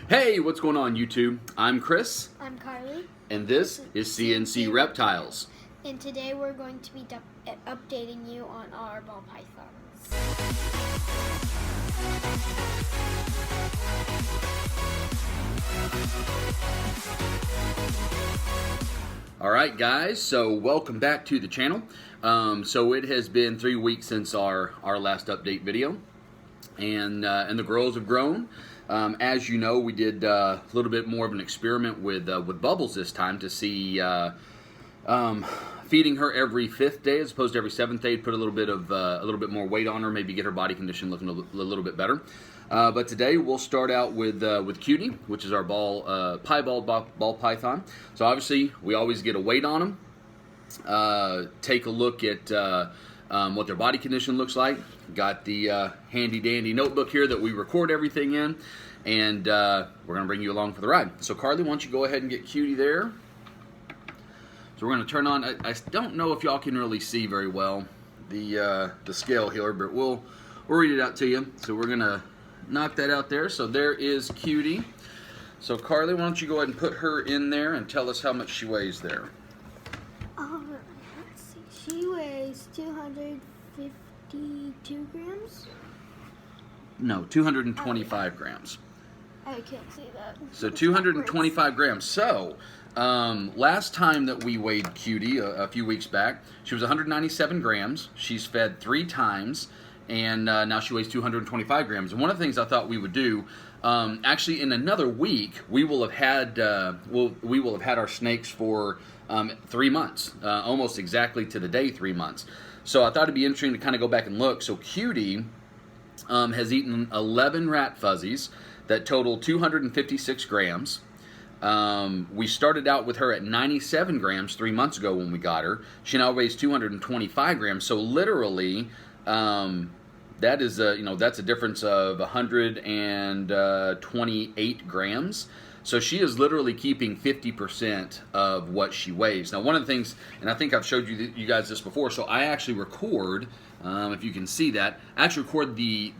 Hey, what's going on YouTube? I'm Chris, I'm Carly. and this is CNC Reptiles. And today we're going to be updating you on our ball pythons. Alright guys, so welcome back to the channel. So it has been 3 weeks since our last update video, and the girls have grown. As you know, we did a little bit more of an experiment with Bubbles this time to see feeding her every 5th day as opposed to every 7th day. Put a little bit more weight on her, maybe get her body condition looking a little bit better. But today we'll start out with Cutie, which is our piebald ball python. So obviously we always get a weight on them. Take a look at what their body condition looks like. Got the handy dandy notebook here that we record everything in, and we're going to bring you along for the ride. So Carly, why don't you go ahead and get Cutie there. So we're going to turn on, I don't know if y'all can really see very well the scale here, but we'll read it out to you. So we're going to knock that out there. So there is Cutie. So Carly, why don't you go ahead and put her in there and tell us how much she weighs there. Let's see. She weighs 252 grams. No, 225 grams. I can't see that. So 225 grams. So last time that we weighed Cutie a few weeks back, she was 197 grams. She's fed 3 times, and now she weighs 225 grams. And one of the things I thought we would do, actually in another week, we will have had our snakes for 3 months, almost exactly to the day 3 months. So I thought it'd be interesting to kind of go back and look. So Cutie has eaten 11 rat fuzzies that total 256 grams. We started out with her at 97 grams 3 months ago when we got her. She now weighs 225 grams. So literally, that is that's a difference of 128 grams. So she is literally keeping 50% of what she weighs. Now, one of the things, and I think I've showed you guys this before, so I actually record, if you can see that, I actually record the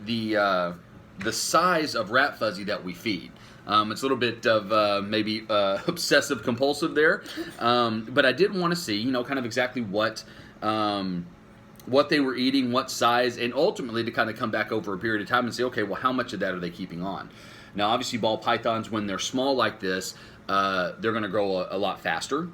size of rat fuzzy that we feed. It's a little bit of maybe obsessive compulsive there, but I did want to see, kind of exactly what they were eating, what size, and ultimately to kind of come back over a period of time and say, okay, well, how much of that are they keeping on? Now, obviously, ball pythons, when they're small like this, they're going to grow a lot faster.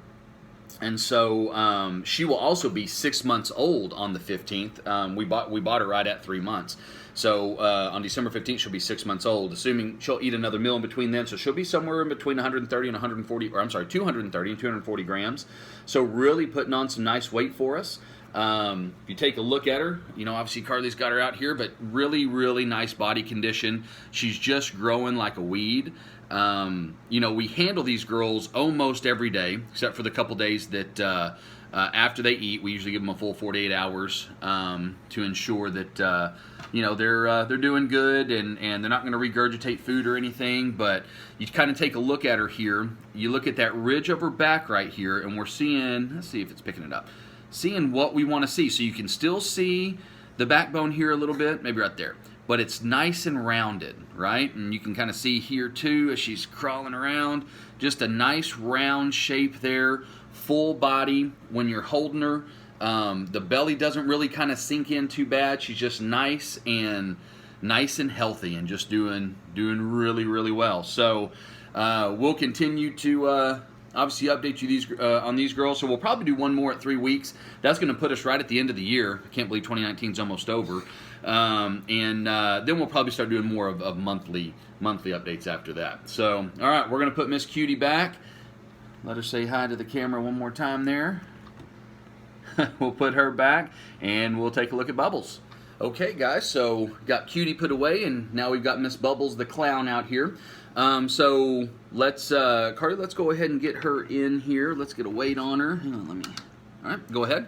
And so she will also be 6 months old on the 15th. We bought her right at 3 months. So on December 15th, she'll be 6 months old, assuming she'll eat another meal in between then. So she'll be somewhere in between 230 and 240 grams. So really putting on some nice weight for us. If you take a look at her, obviously Carly's got her out here, but really, really nice body condition. She's just growing like a weed. We handle these girls almost every day, except for the couple days that after they eat, we usually give them a full 48 hours to ensure that they're doing good and they're not going to regurgitate food or anything. But you kind of take a look at her here. You look at that ridge of her back right here, and we're seeing. Let's see if it's picking it up. Seeing what we want to see. So you can still see the backbone here a little bit, maybe right there. But it's nice and rounded, right? And you can kind of see here too as she's crawling around. Just a nice round shape there. Full body when you're holding her. The belly doesn't really kind of sink in too bad. She's just nice and healthy and just doing really, really well. So we'll continue to obviously update you on these girls. So we'll probably do one more at 3 weeks. That's going to put us right at the end of the year. I can't believe 2019 is almost over. And then we'll probably start doing more of monthly updates after that. So, all right, we're going to put Miss Cutie back. Let her say hi to the camera one more time there. We'll put her back, and we'll take a look at Bubbles. Okay, guys, so got Cutie put away, and now we've got Miss Bubbles the clown out here. So let's, Carly, let's go ahead and get her in here. Let's get a weight on her. Hang on, all right, go ahead.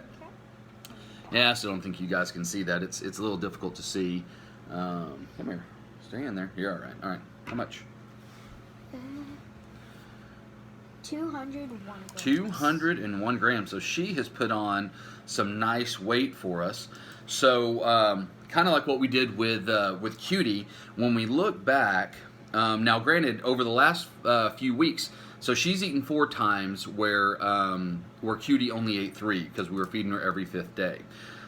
Yeah, I still don't think you guys can see that. It's a little difficult to see. Come here. Stay in there. You're all right. All right. How much? 201 grams. 201 grams. So she has put on some nice weight for us. So kind of like what we did with Cutie. When we look back, Now, granted, over the last few weeks, so she's eaten 4 times where Cutie only ate 3 because we were feeding her every 5th day.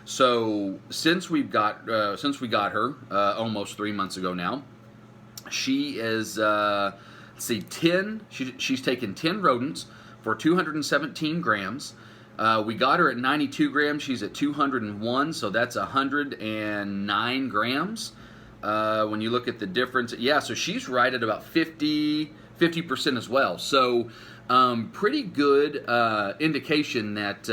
So since we got her almost 3 months ago now, she is let's see, 10. She's taken 10 rodents for 217 grams. We got her at 92 grams. She's at 201, so that's 109 grams. When you look at the difference, yeah, so she's right at about 50% as well. So pretty good indication that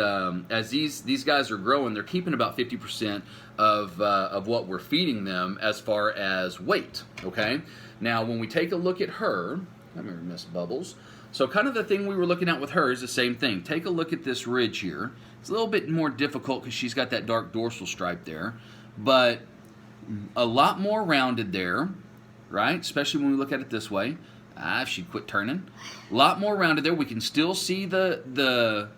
as these guys are growing, they're keeping about 50% of what we're feeding them as far as weight. Okay. Now, when we take a look at her, let me miss Bubbles. So kind of the thing we were looking at with her is the same thing. Take a look at this ridge here. It's a little bit more difficult because she's got that dark dorsal stripe there, but a lot more rounded there, right? Especially when we look at it this way. If she'd quit turning. A lot more rounded there. We can still see the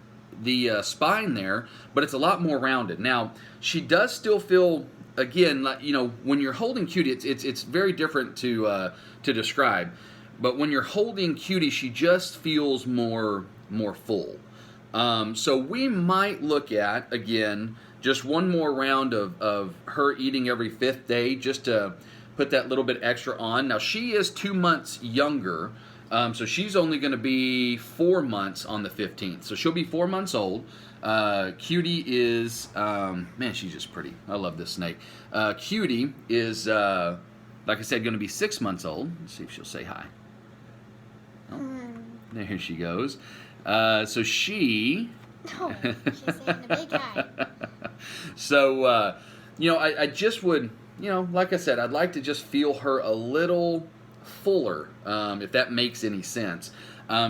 spine there, but it's a lot more rounded. Now, she does still feel, again, like, you know, when you're holding Cutie, it's very different to describe. But when you're holding Cutie, she just feels more full. So we might look at, again, just one more round of her eating every 5th day just to put that little bit extra on. Now, she is 2 months younger, so she's only going to be 4 months on the 15th. So she'll be 4 months old. Cutie is, man, she's just pretty. I love this snake. Cutie is, like I said, going to be 6 months old. Let's see if she'll say hi. Oh, there she goes. So she... Oh, she's saying a big hi. So, you know, I just would, you know, like I said, I'd like to just feel her a little fuller, if that makes any sense.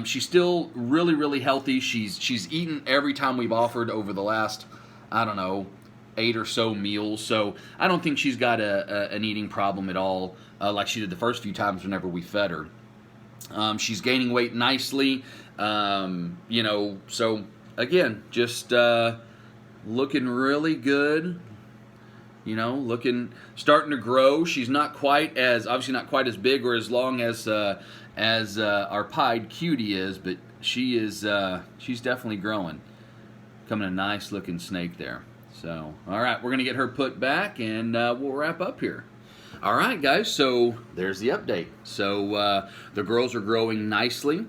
She's still really, really healthy. She's eaten every time we've offered over the last, I don't know, 8 or so meals. So I don't think she's got an eating problem at all, like she did the first few times whenever we fed her. She's gaining weight nicely, you know, so again, just looking really good, you know, starting to grow. She's not quite as, obviously not quite as big or as long as our pied Cutie is, but she's definitely growing. Becoming a nice looking snake there. So, all right, we're going to get her put back and we'll wrap up here. All right, guys, so there's the update. So the girls are growing nicely.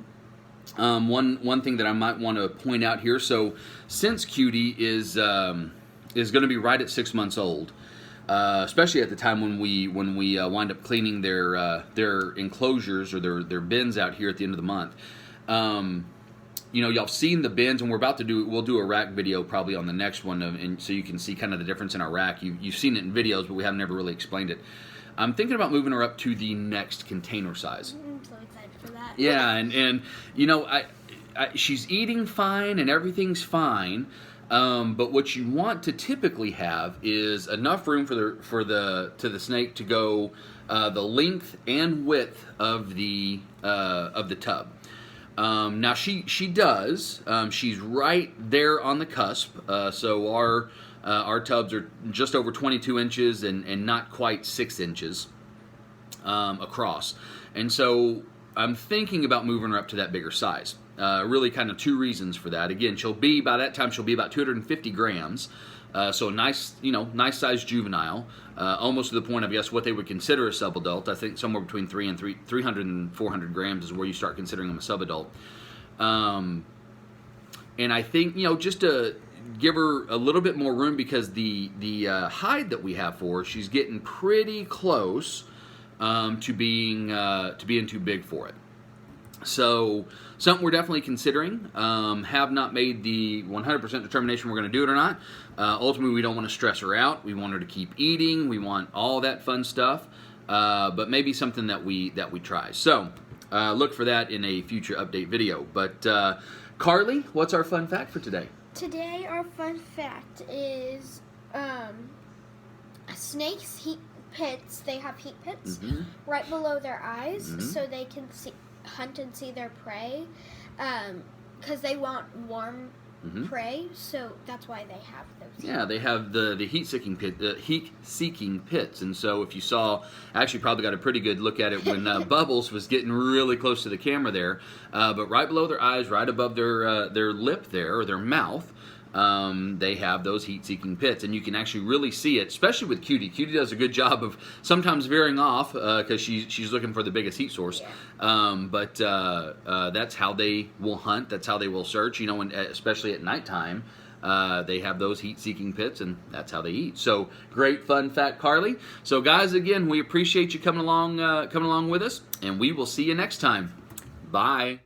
One thing that I might want to point out here, so since Cutie is going to be right at 6 months old, especially at the time when we wind up cleaning their enclosures or their bins out here at the end of the month. You know, y'all have seen the bins, and we'll do a rack video probably on the next one, and so you can see kind of the difference in our rack. You've seen it in videos, but we have never really explained it. I'm thinking about moving her up to the next container size. I'm so excited for that. Yeah, and you know, she's eating fine and everything's fine, but what you want to typically have is enough room for the snake to go the length and width of the tub. Now she does. She's right there on the cusp. So our tubs are just over 22 inches and not quite 6 inches across. And so I'm thinking about moving her up to that bigger size. Really kind of 2 reasons for that. Again, by that time she'll be about 250 grams. So a nice sized juvenile, almost to the point of, I guess, what they would consider a subadult. I think somewhere between 300 and 400 grams is where you start considering them a subadult. And I think, you know, just to give her a little bit more room, because the hide that we have for her, she's getting pretty close to being too big for it. So something we're definitely considering. Have not made the 100% determination we're going to do it or not. Ultimately, we don't want to stress her out. We want her to keep eating. We want all that fun stuff. But maybe something that we try. So look for that in a future update video. But Carly, what's our fun fact for today? Today, our fun fact is snakes' heat pits. They have heat pits right below their eyes, so they can hunt and see their prey, because they want warm prey, so that's why they have those. Yeah, they have the heat-seeking pits, and so if you saw, I actually probably got a pretty good look at it when Bubbles was getting really close to the camera there, but right below their eyes, right above their lip there, or their mouth, they have those heat-seeking pits, and you can actually really see it, especially with Cutie. Cutie does a good job of sometimes veering off because she's looking for the biggest heat source. Yeah. But that's how they will hunt. That's how they will search. You know, especially at nighttime, they have those heat-seeking pits, and that's how they eat. So great fun fact, Carly. So guys, again, we appreciate you coming along with us, and we will see you next time. Bye.